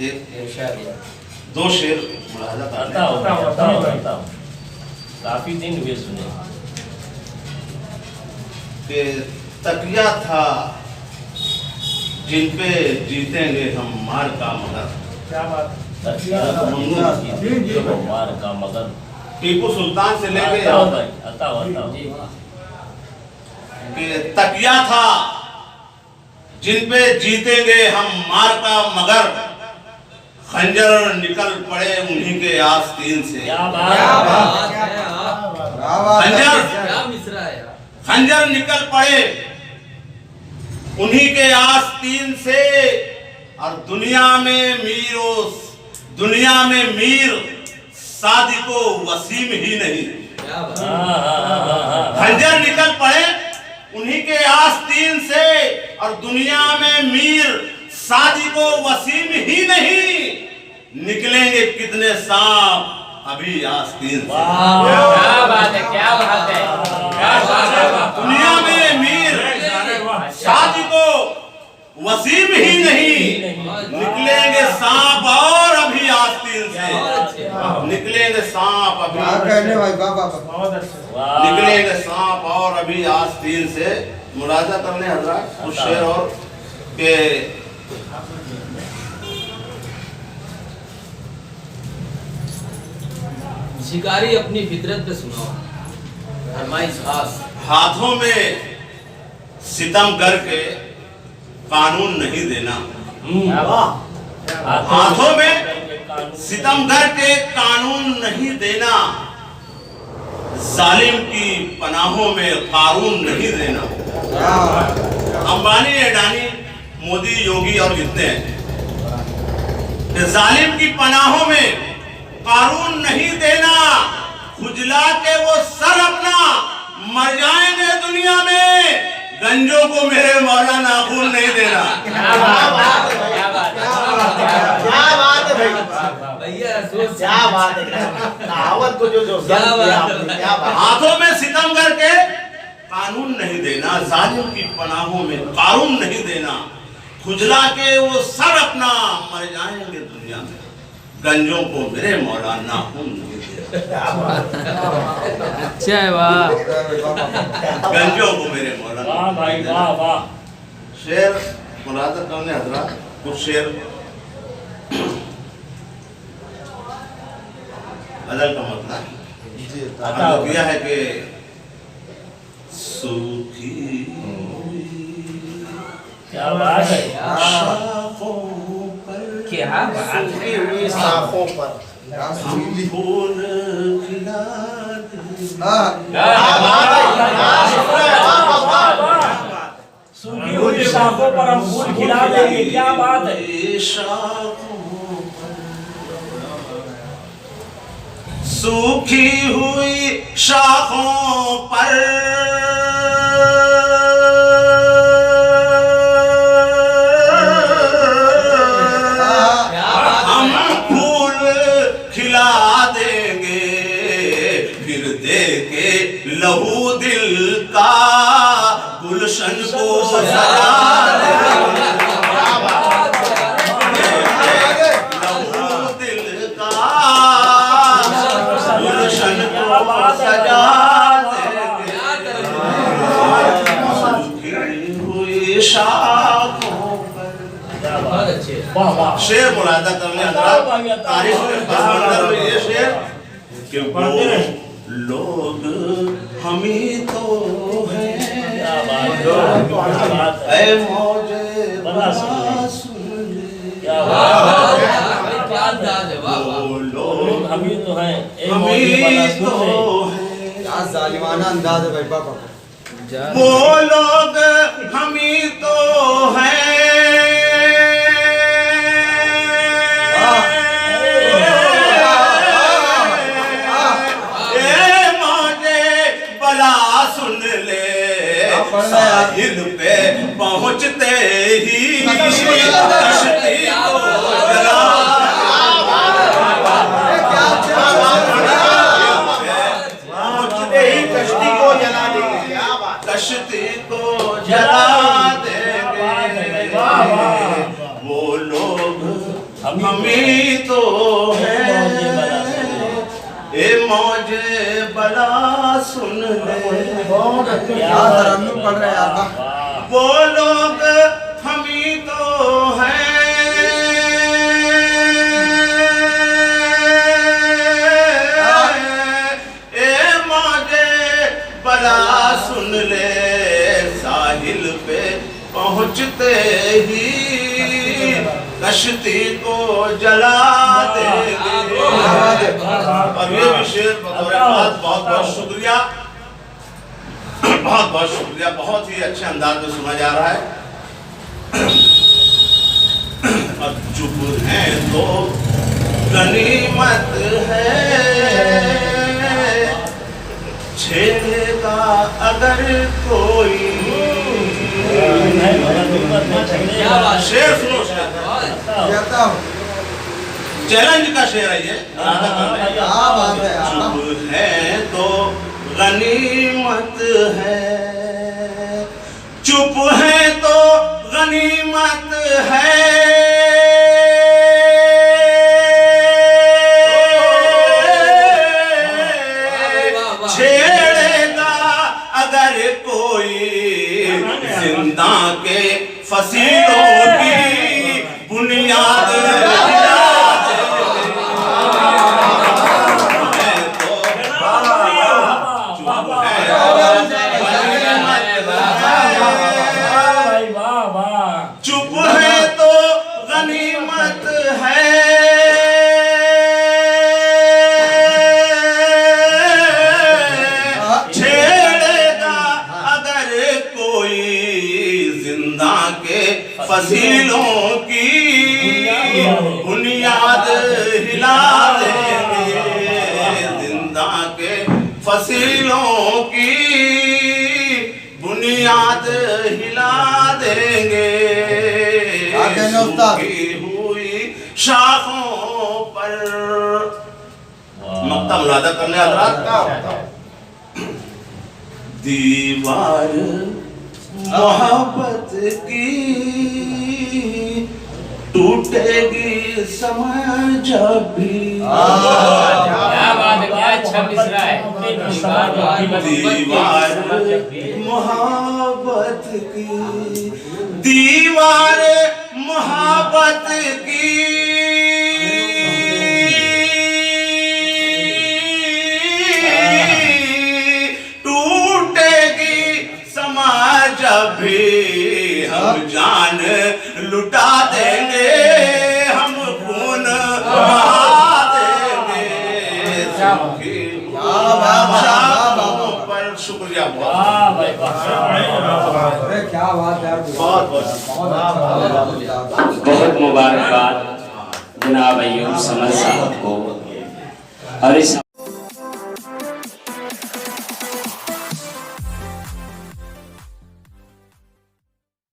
एक दो शेर मुलाहजा बताओ काफी दिन हुए सुने कि तकिया था जिन पे जीतेंगे हम मार का मगर। क्या बात मार का मगर टीपू सुल्तान से लेके बताओ कि तकिया था जिन पे जीतेंगे हम मार का मगर, खंजर निकल पड़े उन्हीं के आस्तीन से। खंजर निकल पड़े उन्हीं के आस्तीन से, और दुनिया में मीर सादिको वसीम ही नहीं। खंजर निकल पड़े उन्हीं के आस्तीन से, और दुनिया में मीर सादिको वसीम ही नहीं। निकलेंगे कितने सांप अभी आस्तीन से। क्या बात है दुनिया में मीर सादिको वसीम ही नहीं। निकलेंगे सांप और अभी आस्तीन से। निकलेंगे सांप अभी, निकलेंगे सांप और अभी आस्तीन से। मुलाजा कर लें हजरत कुछ शेर और के शिकारी अपनी फितरत पे सुनाओ। हाथों में सितम करके कानून नहीं देना। हाथों में सितम करके कानून नहीं देना, जालिम की पनाहों में कानून नहीं देना। अंबानी, अडानी, मोदी, योगी और जितने हैं, जालिम की पनाहों में कानून नहीं देना। खुजला के वो सर अपना मर जाएंगे दुनिया में, गंजों को मेरे मौला नाखून नहीं देना। क्या बात है भैया, क्या बात है, कहावत को जो हाथों में सितम करके कानून नहीं देना, जालिम की पनाहों में कानून नहीं देना। खुजला के वो सर अपना मर जाएंगे दुनिया में, गंजों को मेरे मौला नाखून नहीं देना। अच्छा है, वाह। गंजों को मेरे मौला। वाह भाई वाह वाह। शेर मुलाजा करने हजरत कुछ शेर अदल का मतलब किया है कि सूखी क्या बात है, शाखों पर, क्या बात है, साफों पर फूल खिला सूखी हुई शाखों पर हम फूल खिला देंगे। क्या बात है, सूखी हुई शाखों पर हम फूल खिला देंगे, फिर देके लहू दिल का गुलशन को सजा देंगे। लहू दिल का गुलशन को सजा देंगे, सूखी हुई शाखों पर। बहुत अच्छे। वाह वाह। शेर मुलादा करने हजरत तारीफ के बंदर में ये शेर कि वो लोग हम ही तो हैं, ऐ मौजे बड़ा सुन ले। क्या बात है, क्या अंदाज है, वाह वाह। वो लोग हम ही तो हैं, हम ही तो हैं, क्या जालिमाना अंदाज है भाई बाबा। वो लोग हम ही तो हैं। साहिल पे पहुंचते ही कश्ती को जला, पहुंचते ही कश्ती को जला देंगे, कश्ती को जला देंगे। वो लोग हम ही तो है ए मौजे बला सुन ले यार तरन्नुम पढ़ रहे हैं आका वो लोग हम ही तो हैं ए मौजे बला सुन ले साहिल पे पहुंचते ही कश्ती को जला देंगे। और ये विषय बहुत बहुत शुक्रिया, बहुत बहुत शुक्रिया, बहुत ही अच्छे अंदाज में सुना जा रहा है। अब चुप है तो गनीमत है, छेड़ेगा अगर कोई। शेर सुनो, कहता हूँ चैलेंज का शेर है ये। क्या बात है आका चुप है तो गनीमत है, चुप है तो गनीमत है, छेड़ेगा अगर कोई जिंदा के फसीलों की बुनियाद चुप है तो गनीमत है, छेड़ेगा अगर कोई जिंदा के फसीलों की बुनियाद हिला देंगे, जिंदा के फसीलों की बुनियाद हिला देंगे। सूखी हुई शाखों पर मक्ता मुलादा करने हज़रात का दीवार मोहब्बत की टूटेगी समझ भी। क्या बात है, क्या अच्छा मिसरा है। दीवार मोहब्बत की, दीवार मोहब्बत की टूटेगी समाज भी, हम जान लुटा देंगे, हम खून बहा देंगे। पर शुक्रिया बहुत अरे क्या बात है यार बहुत बहुत मुबारकबाद जनाब अय्यूब समद साहब को और इस